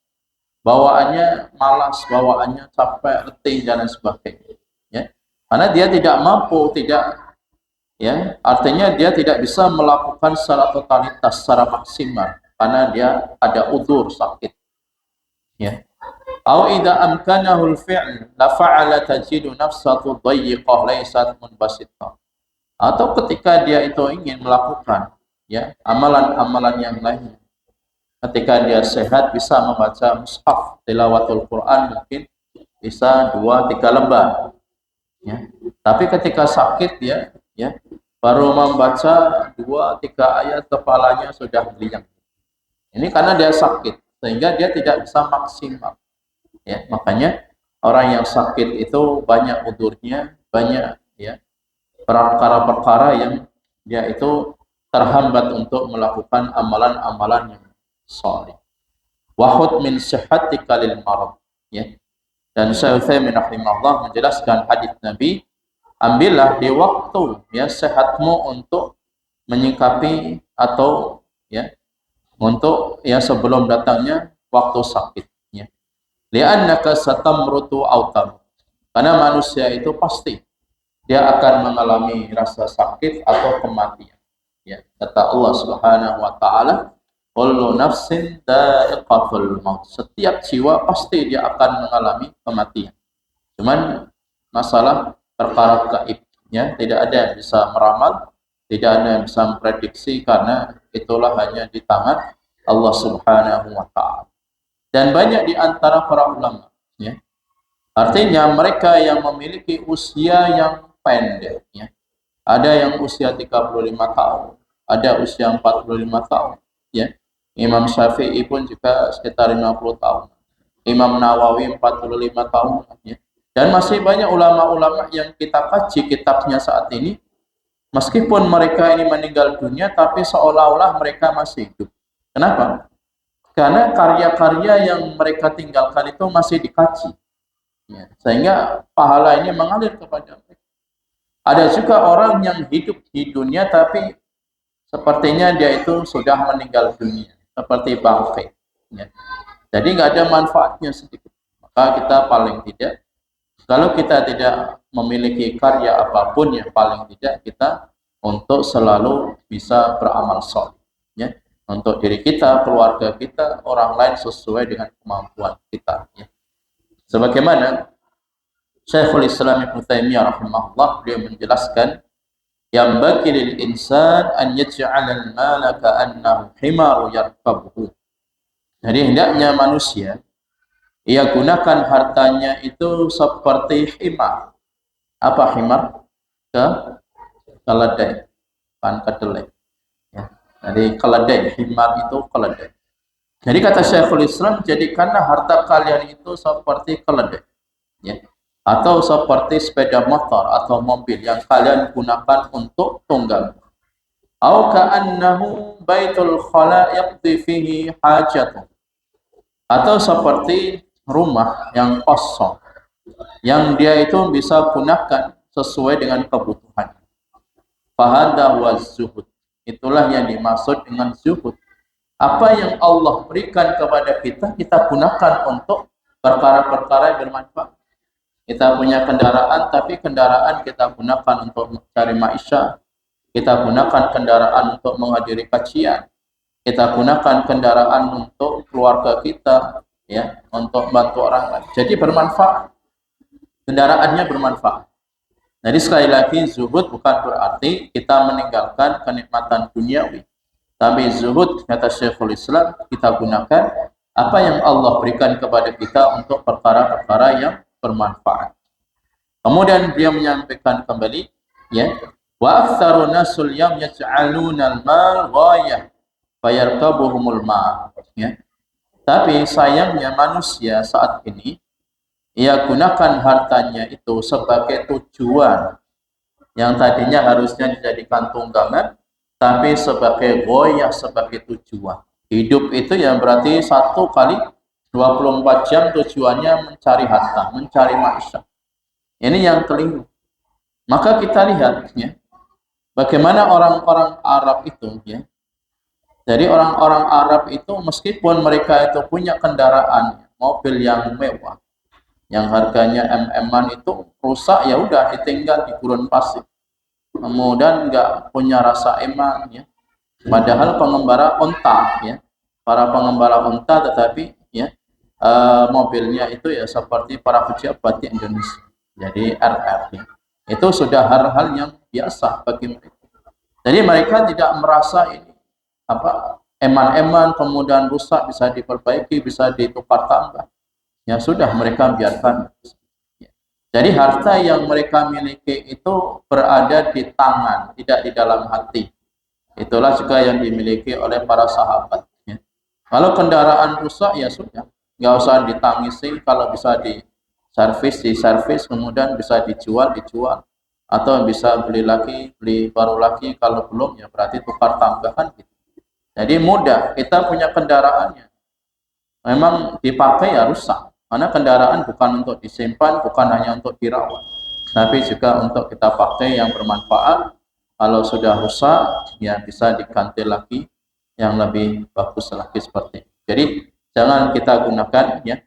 Bawaannya malas, bawaannya capek, letih, dan lain sebagainya. Ya. Karena dia tidak mampu, tidak ya, artinya dia tidak bisa melakukan secara totalitas, secara maksimal, karena dia ada udzur sakit. Ya. Au idza amkanahu al-fi'l la fa'ala tajidu nafsahu dayyiqah laysat munbasitah. Atau ketika dia itu ingin melakukan ya amalan-amalan yang lain, ketika dia sehat bisa membaca mushaf tilawatul Quran, mungkin bisa 2-3 lembar ya. Tapi ketika sakit ya baru membaca 2-3 ayat kepalanya sudah geliang. Ini karena dia sakit, sehingga dia tidak bisa maksimal ya. Makanya orang yang sakit itu banyak udurnya, banyak ya perkara-perkara yang dia itu terhambat untuk melakukan amalan-amalan yang saleh. Wahud min sihhatika lil marad ya. Dan Syekh Utsaimin rahimahullah menjelaskan hadis Nabi, ambillah di waktu ya sehatmu untuk menyikapi atau ya untuk ya sebelum datangnya waktu sakit ya. Li'annaka satamrutu aw tamut. Karena manusia itu pasti dia akan mengalami rasa sakit atau kematian. Ya, kata Allah Subhanahu wa taala, kullu nafsin dha'iqatul maut. Setiap jiwa pasti dia akan mengalami kematian. Cuman masalah perkara gaib, ya, tidak ada yang bisa meramal, tidak ada yang bisa memprediksi karena itulah hanya di tangan Allah Subhanahu wa taala. Dan banyak di antara para ulama, ya. Artinya mereka yang memiliki usia yang pendek, ya. Ada yang usia 35 tahun, ada usia 45 tahun, ya. Imam Syafi'i pun juga sekitar 50 tahun. Imam Nawawi 45 tahun, ya. Dan masih banyak ulama-ulama yang kita kaji kitabnya saat ini, meskipun mereka ini meninggal dunia tapi seolah-olah mereka masih hidup. Kenapa? Karena karya-karya yang mereka tinggalkan itu masih dikaji, ya, sehingga pahala ini mengalir kepada mereka. Ada juga orang yang hidup di dunia tapi sepertinya dia itu sudah meninggal dunia, seperti bangkai, ya. Jadi nggak ada manfaatnya sedikit. Maka kita paling tidak, kalau kita tidak memiliki karya apapun, yang paling tidak kita untuk selalu bisa beramal soleh, ya, untuk diri kita, keluarga kita, orang lain sesuai dengan kemampuan kita, ya. Sebagaimana Syekhul Islam Ibnu Taimiyah rahimahullah, beliau menjelaskan, yang bagi lil insan an yaj'ala al-mala ka'annahu himaru yarkabuhu. Jadi hendaknya manusia ia gunakan hartanya itu seperti himar. Apa himar? Keledai, bukan kedelai. Ya. Jadi keledai, himar itu keledai. Jadi kata Syekhul Islam, jadikanlah harta kalian itu seperti keledai, ya, atau seperti sepeda motor atau mobil yang kalian gunakan untuk tunggang. Au ka'annahu baitul khala yaqdi fihi hajatuh. Atau seperti rumah yang kosong yang dia itu bisa gunakan sesuai dengan kebutuhan. Fahada wa zuhud. Itulah yang dimaksud dengan zuhud. Apa yang Allah berikan kepada kita, kita gunakan untuk perkara-perkara yang bermanfaat. Kita punya kendaraan, tapi kendaraan kita gunakan untuk mencari maisha. Kita gunakan kendaraan untuk menghadiri kajian. Kita gunakan kendaraan untuk keluarga kita, ya, untuk bantu orang lain. Jadi bermanfaat. Kendaraannya bermanfaat. Jadi sekali lagi, zuhud bukan berarti kita meninggalkan kenikmatan duniawi. Tapi zuhud, kata Syekhul Islam, kita gunakan apa yang Allah berikan kepada kita untuk perkara-perkara yang bermanfaat. Kemudian dia menyampaikan kembali, ya, wa aktsaru nasul yam yaj'aluna al-mal ghayah fayarkabuhumul ma', ya. Tapi sayangnya manusia saat ini ia gunakan hartanya itu sebagai tujuan yang tadinya harusnya dijadikan tunggangan, tapi sebagai goyah, sebagai tujuan. Hidup itu yang berarti 1 kali 24 jam tujuannya mencari harta, mencari maisha. Ini yang keliru. Maka kita lihat, ya, bagaimana orang-orang Arab itu, ya. Jadi orang-orang Arab itu meskipun mereka itu punya kendaraan, mobil yang mewah, yang harganya MM-an itu rusak, ya udah ditinggal di gurun pasir. Kemudian nggak punya rasa iman, ya. Padahal pengembara unta, ya, para pengembara unta, tetapi, ya, mobilnya itu ya seperti para pejabat di Indonesia. Jadi RR, ya. Itu sudah hal-hal yang biasa bagi mereka. Jadi mereka tidak merasa ini apa eman-eman, kemudian rusak bisa diperbaiki, bisa ditukar tambah. Ya sudah, mereka biarkan. Jadi harta yang mereka miliki itu berada di tangan, tidak di dalam hati. Itulah juga yang dimiliki oleh para sahabat, ya. Kalau kendaraan rusak, ya sudah, nggak usah ditangisi. Kalau bisa diservis, kemudian bisa dijual, atau bisa beli lagi, beli baru lagi. Kalau belum, ya berarti tukar tambahan, gitu. Jadi mudah, kita punya kendaraannya, memang dipakai ya rusak. Karena kendaraan bukan untuk disimpan, bukan hanya untuk dirawat, tapi juga untuk kita pakai yang bermanfaat. Kalau sudah rusak, ya bisa diganti lagi yang lebih bagus lagi, seperti itu. Jadi jangan kita gunakan, ya,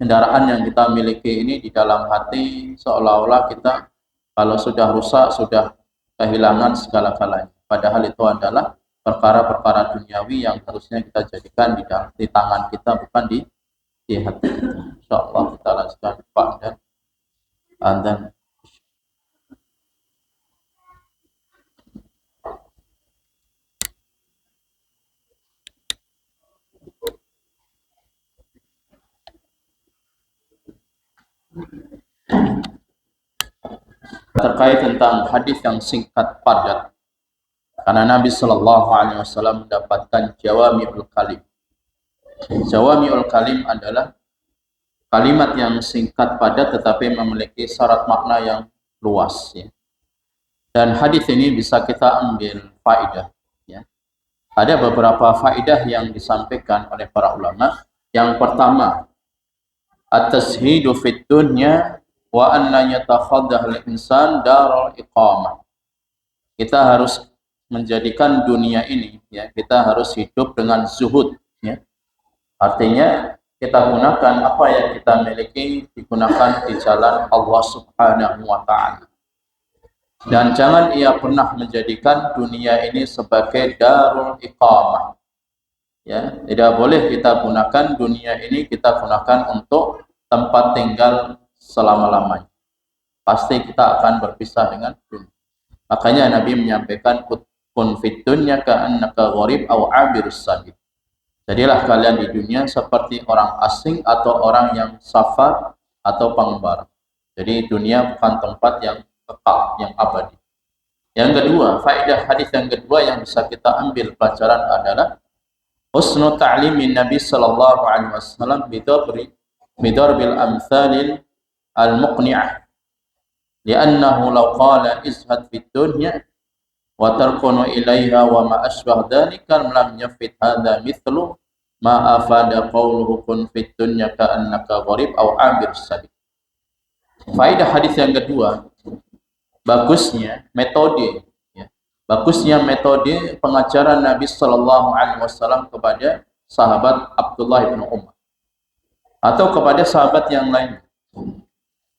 kendaraan yang kita miliki ini di dalam hati seolah-olah kita Kalau sudah rusak, sudah kehilangan segala-galanya. Padahal itu adalah perkara-perkara duniawi yang harusnya kita jadikan di tangan kita, bukan di hati kita. Insyaallah kita lanjutkan Pak dan terkait tentang hadis yang singkat padat. Karena Nabi Shallallahu Alaihi Wasallam mendapatkan jawami'ul kalim. Jawami'ul kalim adalah kalimat yang singkat padat tetapi memiliki syarat makna yang luas. Ya. Dan hadis ini bisa kita ambil faedah. Ya. Ada beberapa faedah yang disampaikan oleh para ulama. Yang pertama, at-tashidu fid dunya wa anna yatakhaddah al-insan darul iqamah. Kita harus menjadikan dunia ini, ya, kita harus hidup dengan zuhud, ya. Artinya kita gunakan apa yang kita miliki digunakan di jalan Allah Subhanahu wa taala. Dan jangan ia pernah menjadikan dunia ini sebagai darul iqamah. Ya, tidak boleh kita gunakan dunia ini, kita gunakan untuk tempat tinggal selama-lamanya. Pasti kita akan berpisah dengan dunia. Makanya Nabi menyampaikan kun fid dunya ka'annaka gharib aw 'abirus sabil. Jadilah kalian di dunia seperti orang asing atau orang yang safar atau pengembara. Jadi dunia bukan tempat yang kekal, yang abadi. Yang kedua, faedah hadis yang kedua yang bisa kita ambil pelajaran adalah husnu ta'limin Nabi sallallahu alaihi wasallam bidarbil amsalil al-muqni'ah. Li'annahu law qala izhad fid dunya wa tarkunu ilaiha wa ma asbah dzalika lam yafid hadza mithlu ma afada qawluhu kun fid dunya ka'annaka gharib aw 'abir sabil. Faedah hadis yang kedua, bagusnya metode, ya. Bagusnya metode pengajaran Nabi sallallahu alaihi wasallam kepada sahabat Abdullah bin Umar atau kepada sahabat yang lain.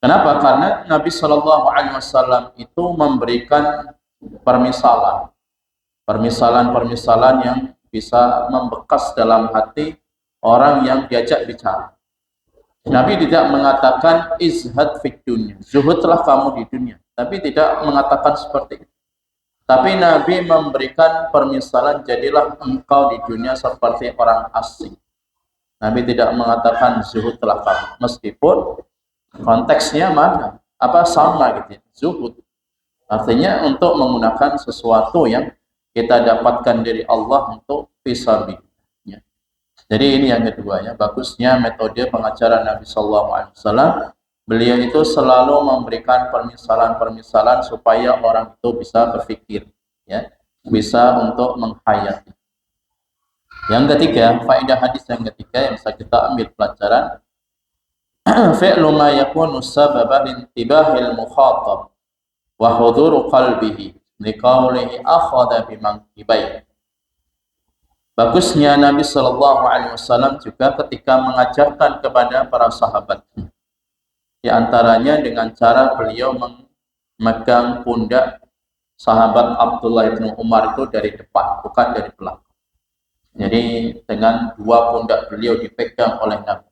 Kenapa? Karena Nabi sallallahu alaihi wasallam itu memberikan permisalan yang bisa membekas dalam hati orang yang diajak bicara. Nabi tidak mengatakan izhad fid dunya, zuhudlah kamu di dunia, tapi tidak mengatakan seperti itu. Tapi Nabi memberikan permisalan, jadilah engkau di dunia seperti orang asing. Nabi tidak mengatakan zuhudlah kamu, meskipun konteksnya mana? Sama gitu ya, zuhud. Artinya untuk menggunakan sesuatu yang kita dapatkan dari Allah untuk fisabilillah. Ya. Jadi ini yang kedua, ya, bagusnya metode pengajaran Nabi sallallahu alaihi wasallam. Beliau itu selalu memberikan permisalan-permisalan supaya orang itu bisa berpikir, ya, bisa untuk menghayati. Yang ketiga, faedah hadis yang ketiga yang bisa kita ambil pelajaran, fi'lu ma yakunu sababa intibahil mukhatab wa huduru qalbihi liqaulihi akhadha bimankibai. Bagusnya Nabi sallallahu alaihi wasallam juga ketika mengajarkan kepada para sahabat, di antaranya dengan cara beliau memegang pundak sahabat Abdullah bin Umar itu dari depan, bukan dari belakang. Jadi dengan dua pundak beliau dipegang oleh Nabi.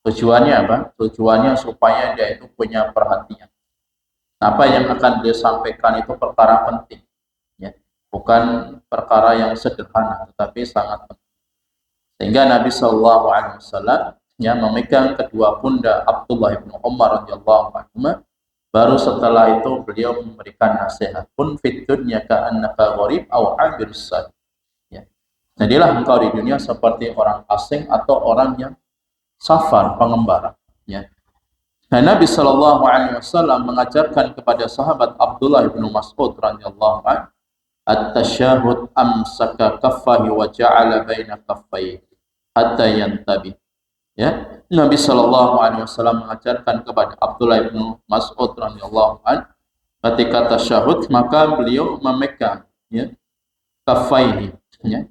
Tujuannya apa? Tujuannya supaya dia itu punya perhatian. Apa yang akan dia sampaikan itu perkara penting, ya. Bukan perkara yang sederhana, tetapi sangat penting. Sehingga Nabi Shallallahu Alaihi Wasallam memegang kedua pundak Abdullah bin Umar radhiyallahu anhu. Baru setelah itu beliau memberikan nasihat, kun fid dunya ka'annaka gharib aw 'abirus sabil. Ya. Jadilah engkau di dunia seperti orang asing atau orang yang safar, pengembara. Ya. Dan Nabi Shallallahu Alaihi Wasallam mengajarkan kepada sahabat Abdullah bin Mas'ud radhiyallahu anhu, at-tasyahud amsaka kaffahi wa ja'ala baina kaffayhi hatta yantabi. Ya, Nabi Shallallahu Alaihi Wasallam mengajarkan kepada Abdullah bin Mas'ud radhiyallahu anhu, ketika tasyahud maka beliau memegang, ya, kaffaihi, ya.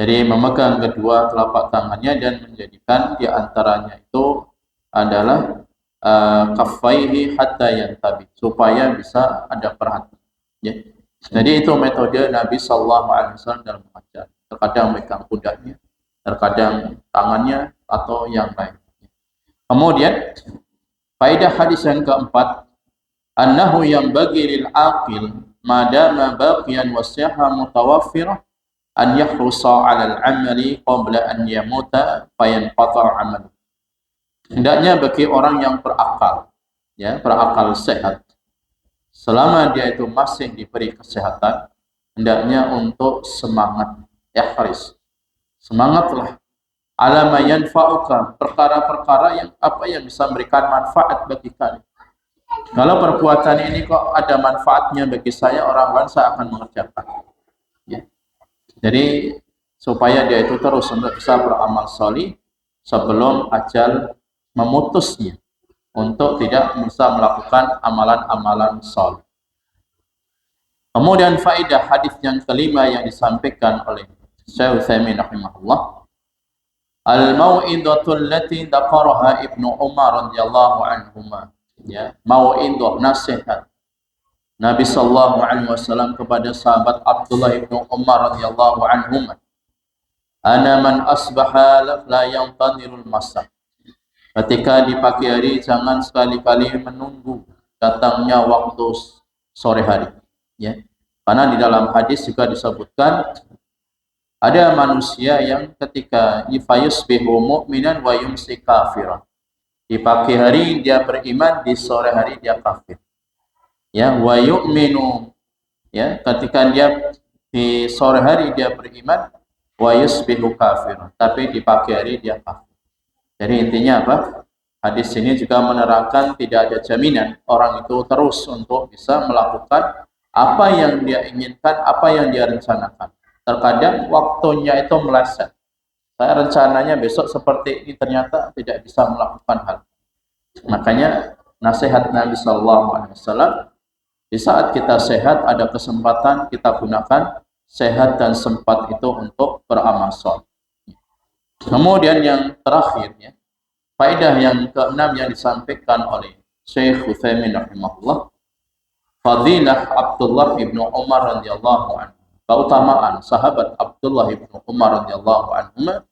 Jadi memegang kedua telapak tangannya dan menjadikan di antaranya itu adalah kaffaihi hatta yantabi, supaya bisa ada perhatian. Ya. Jadi itu metode Nabi Sallallahu Alaihi Wasallam dalam mengajar. Terkadang megang pundaknya, terkadang tangannya, atau yang lain. Kemudian faedah hadis yang keempat, annahu yang bagi lil aqil madama baqiyan wasyaha mutawaffirah an yahrusa 'ala al-'amali qabla an yamuta fayanqata' 'amalu. Hendaknya bagi orang yang berakal, ya, berakal sehat, selama dia itu masih diberi kesehatan, hendaknya untuk semangat, ihris. Semangatlah ala ma yanfa'uka, perkara-perkara yang bisa memberikan manfaat bagi kalian. Kalau perbuatan ini kok ada manfaatnya bagi saya, orang lain saya akan mengerjakan. Ya. Jadi supaya dia itu terus untuk bisa beramal salih sebelum ajal memutusnya untuk tidak bisa melakukan amalan-amalan salih. Kemudian faedah hadis yang kelima yang disampaikan oleh Syekh Utsaimin rahimahullah, al-mau'idatul lati dzakaraha Ibnu Umar radhiyallahu anhuma, ya, mau'idah, nasihat Nabi sallallahu alaihi wasallam kepada sahabat Abdullah Ibnu Umar radhiyallahu anhuma, ana man asbaha la yantanirul masa. Ketika di pagi hari jangan sekali-kali menunggu datangnya waktu sore hari, ya. Karena di dalam hadis juga disebutkan ada manusia yang ketika yufayusbihu mu'minan wa yumsi kafiran. Di pagi hari dia beriman, di sore hari dia kafir. Ya, wa yu'minu, ya, ketika dia di sore hari dia beriman, wa yusbihu kafiran, tapi di pagi hari dia kafir. Jadi intinya apa? Hadis ini juga menerangkan tidak ada jaminan orang itu terus untuk bisa melakukan apa yang dia inginkan, apa yang dia rencanakan. Terkadang waktunya itu meleset. Saya rencananya besok seperti ini, ternyata tidak bisa melakukan hal. Makanya nasihat Nabi Sallallahu Alaihi Wasallam, di saat kita sehat, ada kesempatan, kita gunakan sehat dan sempat itu untuk beramal saleh. Kemudian yang terakhir, ya, faedah yang keenam yang disampaikan oleh Syekh Utsaimin rahimahullah, fadilah Abdullah ibnu Umar radhiyallahu anhu, keutamaan sahabat Abdullah ibnu Umar radhiyallahu anhu,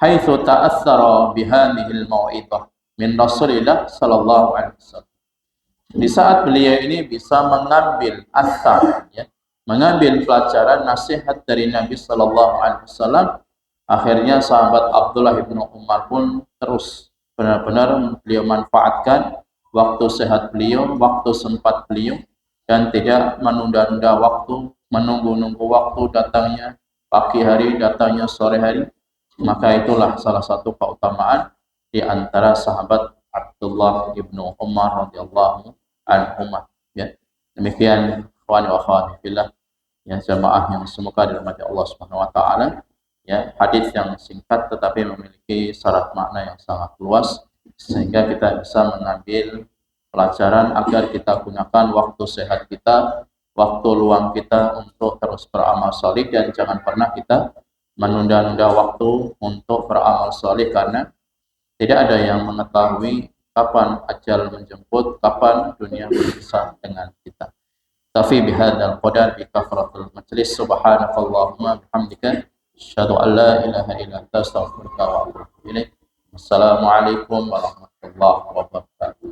haitsu ta'atsara bihadhil mau'idah min Rasulillah sallallahu alaihi wasallam. Di saat beliau ini bisa mengambil athar, ya, mengambil pelajaran nasihat dari Nabi sallallahu alaihi wasallam, akhirnya sahabat Abdullah ibnu Umar pun terus benar-benar beliau manfaatkan waktu sehat beliau, waktu sempat beliau, dan tidak menunda-nunda waktu, menunggu-nunggu waktu datangnya pagi hari, datangnya sore hari. Maka itulah salah satu keutamaan di antara sahabat Abdullah ibnu Umar radhiyallahu anhuma. Ya, demikian ikhwan wa akhwat fillah, ya, jamaah yang semoga dirahmati Allah Subhanahu wa taala. Ya, hadis yang singkat tetapi memiliki syarat makna yang sangat luas sehingga kita bisa mengambil pelajaran agar kita gunakan waktu sehat kita, waktu luang kita untuk terus beramal saleh, dan jangan pernah kita menunda-nunda waktu untuk beramal saleh karena tidak ada yang mengetahui kapan ajal menjemput, kapan dunia berpisah dengan kita. Tafi bihadzal qadar bi kafratul majlis, subhanakallahumma bihamdika asyhadu an la ilaha illa anta astaghfiruka wa atubu ilaik. Wassalamualaikum warahmatullahi wabarakatuh.